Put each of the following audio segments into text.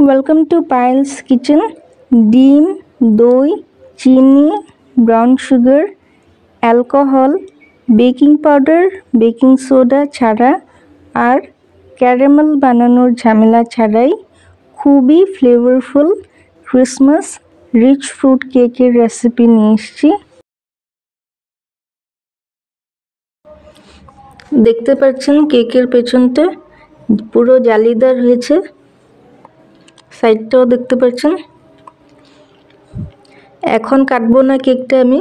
Welcome to Payel's kitchen. ডিম, দই, চিনি, brown sugar, alcohol, baking powder, baking soda ছাড়া আর ক্যারামেল বানানোর ঝামেলা ছাড়াই খুবই ফ্লেভারফুল ক্রিসমাস রিচ ফ্রুট কেকের রেসিপি নিয়ে এসেছি। দেখতে পাচ্ছেন কেকের পেছনটা পুরো জালিদার হয়েছে, সাইডটাও দেখতে পাচ্ছেন। এখন কাটবো না কেকটা, আমি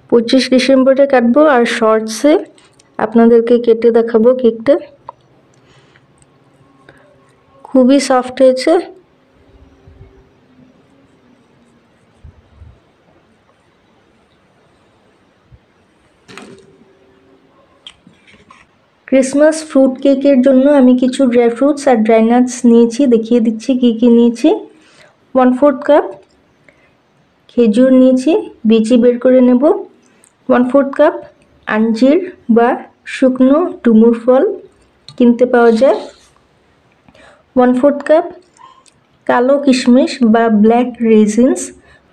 25 ডিসেম্বরে কাটবো আর শর্টসে আপনাদেরকে কেটে দেখাবো। কেকটা খুবই সফট হয়েছে। ক্রিসমাস ফ্রুট কেকের জন্য আমি কিছু ড্রাই ফ্রুটস আর ড্রাই নাটস নিয়েছি, দেখিয়ে দিচ্ছি কী কী নিয়েছি। 1/4 কাপ খেজুর নিয়েছি, বিচি বের করে নেব। 1/4 কাপ আঞ্জির বা শুকনো ডুমুর ফল কিনতে পাওয়া যায়। 1/4 কাপ কালো কিশমিশ বা ব্ল্যাক রেজিনস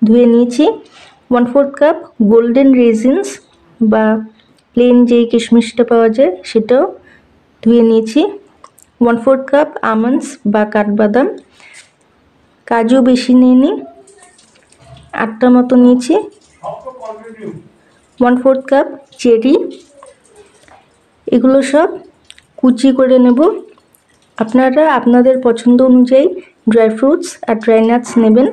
ধুয়ে নিয়েছি। 1/4 কাপ গোল্ডেন রেজিনস বা প্লেন যেই কিশমিশটা পাওয়া যায় সেটাও ধুয়ে নিয়েছি। 1/4 কাপ আমন্ডস বা কাঠবাদাম, কাজু বেশি নিইনি, 8টা মতো নিয়েছি। 1/4 কাপ চেরি, এগুলো সব কুচি করে নেব। আপনারা আপনাদের পছন্দ অনুযায়ী ড্রাই ফ্রুটস আর ড্রাই নাটস নেবেন,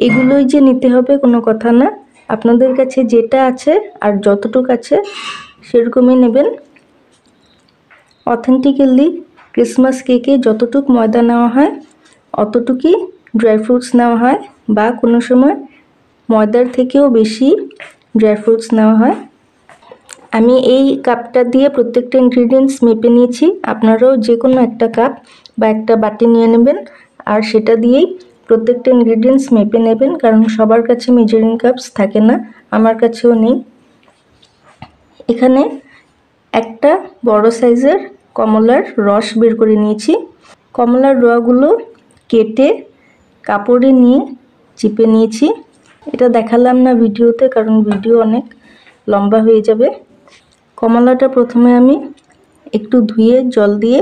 এগুলোই যে নিতে হবে কোনো কথা না, আপনাদের কাছে যেটা আছে আর যতটুকু আছে সেরকমই নেবেন। অথেন্টিক্যালি ক্রিসমাস কেকে যতটুকু ময়দা নেওয়া হয় অতটুকুই ড্রাই ফ্রুটস নেওয়া হয়, বা কোনো সময় ময়দার থেকেও বেশি ড্রাই ফ্রুটস নেওয়া হয়। আমি এই কাপটা দিয়ে প্রত্যেকটা ইনগ্রিডিয়েন্টস মেপে নিয়েছি। আপনারাও যে কোনো একটা কাপ বা একটা বাটি নিয়ে নেবেন আর সেটা দিয়েই প্রত্যেকটা ইনগ্রিডিয়েন্টস মেপে নেবেন, কারণ সবার কাছে মেজারিং কাপস থাকে না, আমার কাছেও নেই। এখানে একটা বড় সাইজের কমলার রস বের করে নিয়েছি। কমলার রসগুলো কেটে কাপড়ে নিয়ে চিপে নিয়েছি। এটা দেখালাম না ভিডিওতে, কারণ ভিডিও অনেক লম্বা হয়ে যাবে। কমলাটা প্রথমে আমি একটু ধুয়ে জল দিয়ে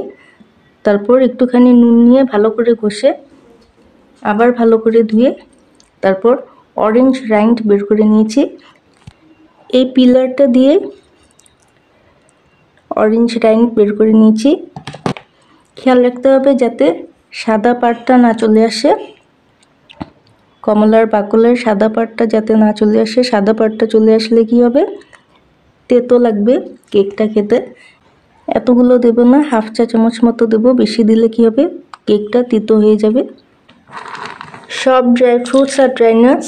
তারপর একটুখানি নুন নিয়ে ভালো করে ঘষে আবার ভালো করে ধুয়ে তারপর অরেঞ্জ রাইন্ড বের করে নিয়েছি। এই পিলারটা দিয়ে অরেঞ্জ রাইন্ড বের করে নিয়েছি। খেয়াল রাখতে হবে যাতে সাদা পার্টটা না চলে আসে, কমলার বাকলের সাদা পার্টটা যাতে না চলে আসে। সাদা পার্টটা চলে আসলে কি হবে, তেতো লাগবে কেকটা খেতে। এতগুলো দেব না, 1/2 চা চামচ মতো দেব, বেশি দিলে কি হবে কেকটা তিতো হয়ে যাবে। সব ড্রাই ফ্রুটস আর ড্রাই নাটস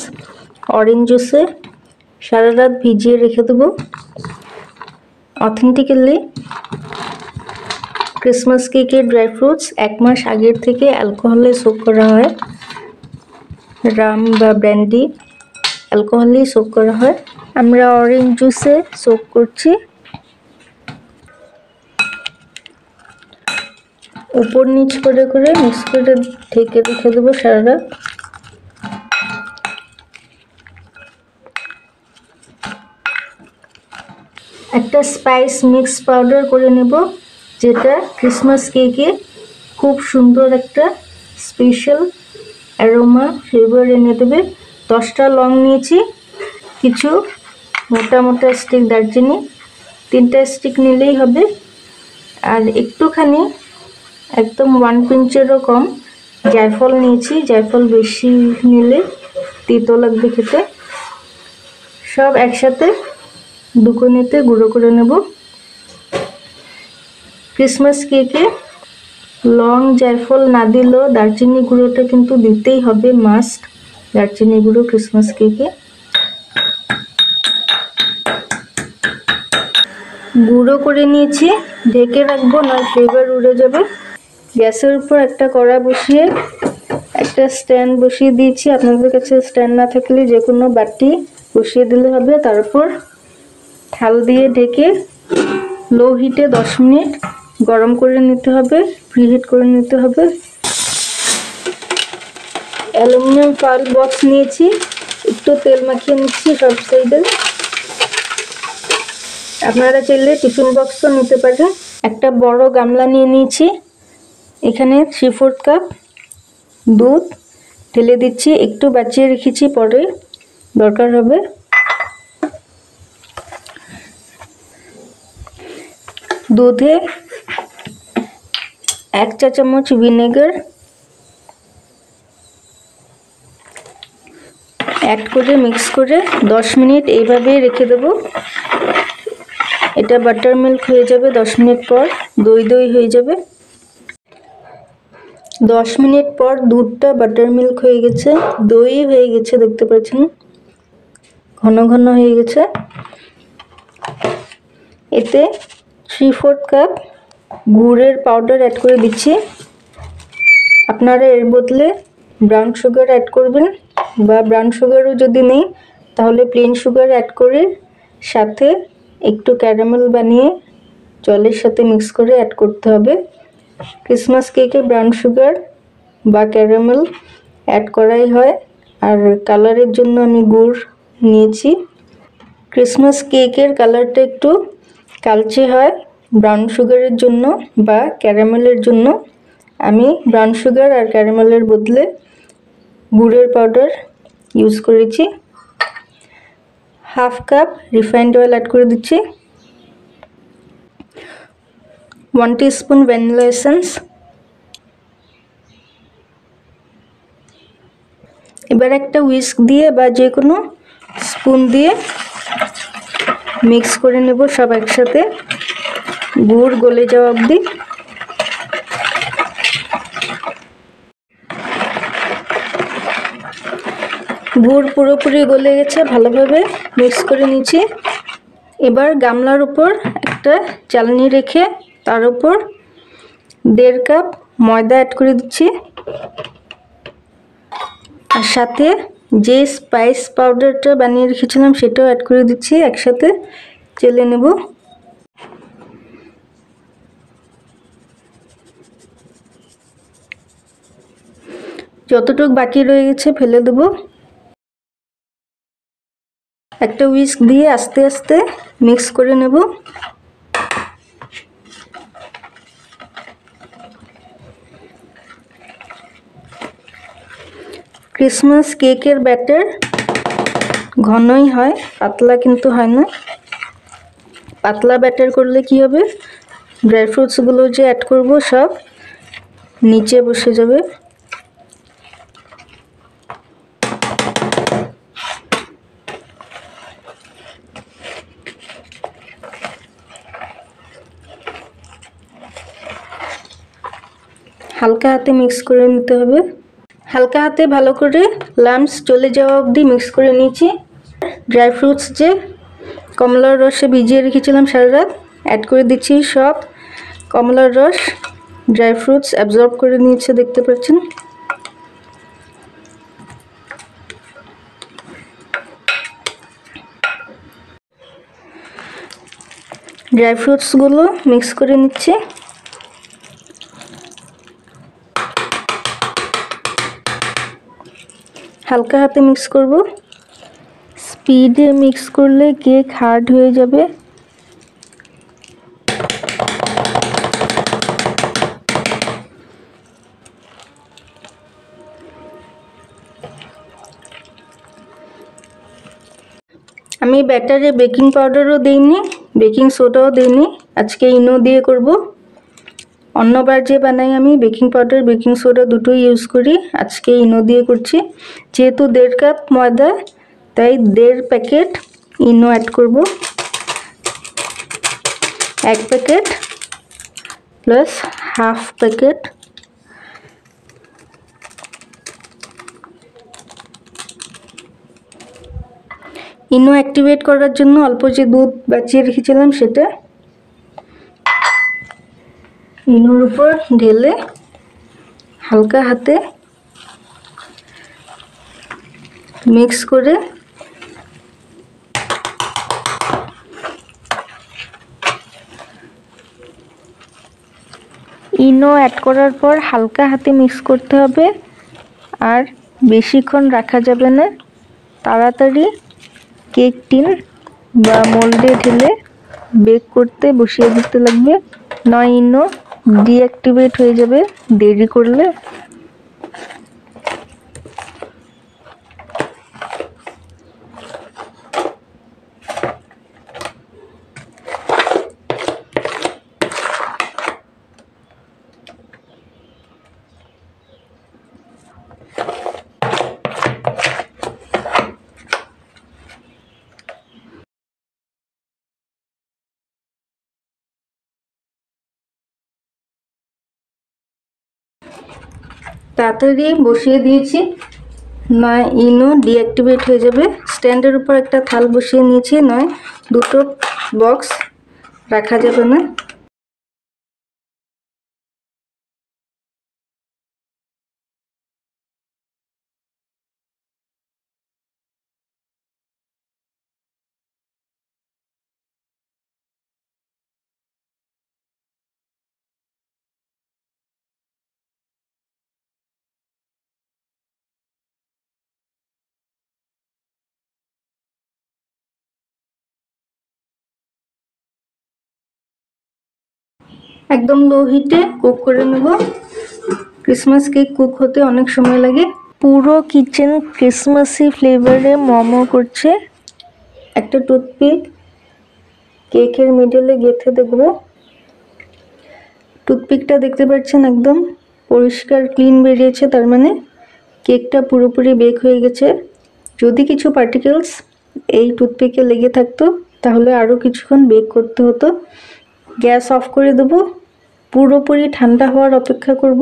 অরেঞ্জ জুসে সারা রাত ভিজিয়ে রেখে দেবো। অথেন্টিক্যালি ক্রিসমাস কেকের ড্রাই ফ্রুটস 1 মাস আগের থেকে অ্যালকোহলে সোক করা হয়, রাম বা ব্র্যান্ডি অ্যালকোহলেই সোক করা হয়। আমরা অরেঞ্জ জুসে সোক করছি। উপর নিচ করে করে মিক্স করে ঢেকে রেখে দেবো সারা রাত। একটা স্পাইস মিক্স পাউডার করে নেব, যেটা ক্রিসমাস কেকে খুব সুন্দর একটা স্পেশাল অ্যারোমা ফ্লেভার এনে দেবে। 10টা লং নিয়েছি, কিছু মোটা মোটা স্টিক দারচিনি, 3টা স্টিক নিলেই হবে, আর একটুখানি একদম 1 পিঞ্চেরও কম জায়ফল নিয়েছি। জায়ফল বেশি নিলে তিতো লাগবে খেতে। সব একসাথে দুকোনেতে গুঁড়ো করে নেব। ক্রিসমাস কেকে লং জায়ফল না দিলেও দারচিনি গুঁড়োটা কিন্তু দিতেই হবে, মাস্ট দারচিনি গুঁড়ো ক্রিসমাস কেকে। গুঁড়ো করে নিয়েছি, ঢেকে রাখবো না ফ্লেভার উড়ে যাবে। গ্যাসের উপর একটা কড়া বসিয়ে একটা স্ট্যান্ড বসিয়ে দিয়েছি। আপনাদের কাছে স্ট্যান্ড না থাকলে যে কোনো বাটি বসিয়ে দিলে হবে। তারপর থাল দিয়ে ঢেকে লো হিটে 10 মিনিট গরম করে নিতে হবে, প্রিহিট করে নিতে হবে। অ্যালুমিনিয়াম ফয়েল বক্স নিয়েছি, একটু তেল মাখিয়ে নিচ্ছি সব সাইডে। আপনারা চাইলে টিফিন বক্সও নিতে পারেন। একটা বড় গামলা নিয়ে নিয়েছি, এখানে 3/4 কাপ দুধ ঢেলে দিচ্ছি, একটু বাঁচিয়ে রেখেছি পরে দরকার হবে। দুধে 1 চা চামচ ভিনেগার অ্যাড করে মিক্স করে 10 মিনিট এইভাবে রেখে দেব। এটা বাটার মিল্ক হয়ে যাবে 10 মিনিট পর, দই দই হয়ে যাবে। 10 মিনিট পর দুধটা বাটার মিল্ক হয়ে গেছে, দই হয়ে গেছে, দেখতে পাচ্ছেন ঘন ঘন হয়ে গেছে। এতে 3/4 কাপ গুড়ের পাউডার অ্যাড করে দিচ্ছি। আপনারা এর বদলে ব্রাউন সুগার অ্যাড করবেন, বা ব্রাউন সুগারও যদি নেই তাহলে প্লেন সুগার অ্যাড করে সাথে একটু ক্যারামেল বানিয়ে জলের সাথে মিক্স করে অ্যাড করতে হবে। ক্রিসমাস কেকে ব্রাউন সুগার বা ক্যারামেল অ্যাড করাই হয়, আর কালারের জন্য আমি গুড় নিয়েছি। ক্রিসমাস কেকের কালারটা একটু কালচে হয় ব্রাউন সুগারের জন্য বা ক্যারামেলের জন্য। আমি ব্রাউন সুগার আর ক্যারামেলের বদলে গুড়ের পাউডার ইউজ করেছি। 1/2 কাপ রিফাইন্ড অয়েল অ্যাড করে দিচ্ছি। 1 টিস্পুন ভ্যানিলা এসেন্স। এবার একটা হুইস্ক দিয়ে বা যে কোনো স্পুন দিয়ে মিক্স করে নেব সব একসাথে, গুড় গলে যাওয়া অবধি। গুড় পুরোপুরি গলে গেছে, ভালোভাবে মিক্স করে নিচ্ছি। এবার গামলার উপর একটা চালনি রেখে তার উপর 1.5 কাপ ময়দা অ্যাড করে দিচ্ছি, আর সাথে যে স্পাইস পাউডারটা বানিয়ে রেখেছিলাম সেটাও অ্যাড করে দিচ্ছি। একসাথে চেলে নেব। যতটুকু বাকি রয়ে গেছে ফেলে দেব। একটা হুইস্ক দিয়ে আস্তে আস্তে মিক্স করে নেব। ক্রিসমাস কেকের ব্যাটার ঘনই হয়, পাতলা কিন্তু হয় না। পাতলা ব্যাটার করলে কি হবে, ড্রাই ফ্রুটসগুলো যে অ্যাড করব সব নিচে বসে যাবে। হালকা হাতে মিক্স করে নিতে হবে। হালকা হাতে ভালো করে লাম্পস চলে যাওয়া অবধি মিক্স করে নিয়েছি। ড্রাই ফ্রুটস যে কমলার রসে ভিজিয়ে রেখেছিলাম সারা রাত অ্যাড করে দিচ্ছি। সব কমলার রস ড্রাই ফ্রুটস অ্যাবজর্ব করে নিয়েছে, দেখতে পাচ্ছেন। ড্রাই ফ্রুটসগুলো মিক্স করে নিচ্ছি। হালকা হাতে মিক্স করব, স্পিডে মিক্স করলে কেক হার্ড হয়ে যাবে। আমি ব্যাটারে বেকিং পাউডারও দিইনি, বেকিং সোডাও দিইনি, আজকে ইনো দিয়ে করব। অন্যবার যে বানাই আমি বেকিং পাউডার বেকিং সোডা দুটোই ইউজ করি, আজকে ইনো দিয়ে করছি। যেহেতু 1.5 কাপ ময়দা তাই 1.5 প্যাকেট ইনো অ্যাড করব। 1 প্যাকেট প্লাস 1/2 প্যাকেট। ইনো অ্যাক্টিভেট করার জন্য অল্প যে দুধ বাঁচিয়ে রেখেছিলাম সেটা ইনোর উপর ঢেলে হালকা হাতে মিক্স করে ইনো অ্যাড করার পর হালকা হাতে মিক্স করতে হবে, আর বেশিক্ষণ রাখা যাবে না, তাড়াতাড়ি কেক টিন বা মোল্ডে ঢেলে বেক করতে বসিয়ে দিতে লাগবে, নয়তো ডিঅ্যাক্টিভেট হয়ে যাবে দেরি করলে। তাড়াতাড়ি বসিয়ে দিয়েছি, নয় ইনো ডিঅ্যাক্টিভেট হয়ে যাবে। স্ট্যান্ডের উপর একটা থাল বসিয়ে নিয়েছি, নয় দুটো বক্স রাখা যাবে না। একদম লো হিটে কুক করে নেব। ক্রিসমাস কেক কুক হতে অনেক সময় লাগে। পুরো কিচেন ক্রিসমাসি ফ্লেভারে মোমো করছে। একটা টুথপিক কেকের মিডলে গেঁথে দেখব। টুথপিকটা দেখতে পাচ্ছেন একদম পরিষ্কার ক্লিন বেরিয়েছে, তার মানে কেকটা পুরোপুরি বেক হয়ে গেছে। যদি কিছু পার্টিকেলস এই টুথপিকে লেগে থাকতো তাহলে আরও কিছুক্ষণ বেক করতে হতো। গ্যাস অফ করে দেবো, পুরোপুরি ঠান্ডা হওয়ার অপেক্ষা করব,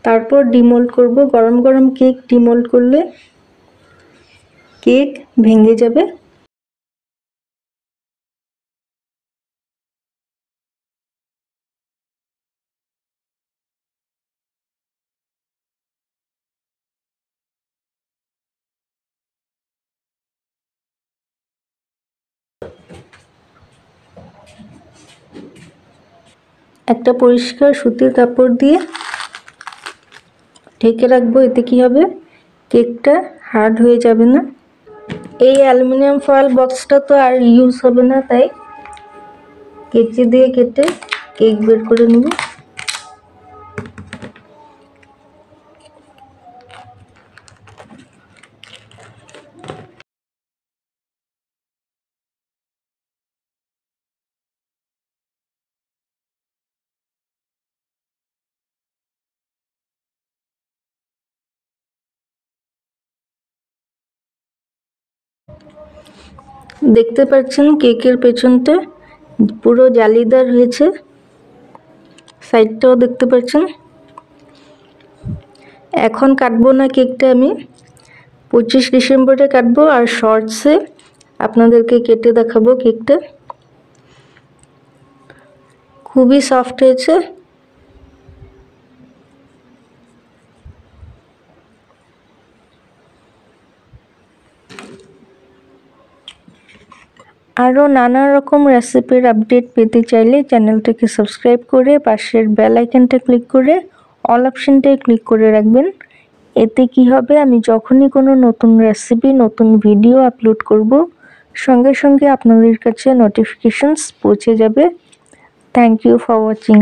তারপর ডিমোল্ড করব। গরম গরম কেক ডিমোল্ড করলে কেক ভেঙে যাবে। একটা পরিষ্কার সুতির কাপড় দিয়ে ঢেকে রাখবো। এতে কি হবে, কেকটা হার্ড হয়ে যাবে না। এই অ্যালুমিনিয়াম ফয়েল বক্সটা তো আর ইউজ হবে না, তাই কেচি দিয়ে কেটে কেক বের করে নেব। দেখতে পাচ্ছেন কেকের পেছনটা পুরো জালিদার হয়েছে, সাইডটাও দেখতে পাচ্ছেন। এখন কাটবো না কেকটা, আমি 25 ডিসেম্বরে কাটবো, আর শর্টসে আপনাদেরকে কেটে দেখাবো। কেকটা খুবই সফট হয়েছে। আরও নানা রকম রেসিপির আপডেট পেতে চাইলে চ্যানেলটাকে সাবস্ক্রাইব করে পাশের বেল আইকনটা ক্লিক করে অল অপশনটায় ক্লিক করে রাখবেন। এতে কি হবে, আমি যখনই কোনো নতুন রেসিপি নতুন ভিডিও আপলোড করব সঙ্গে সঙ্গে আপনাদের কাছে নোটিফিকেশনস পৌঁছে যাবে। Thank you for watching.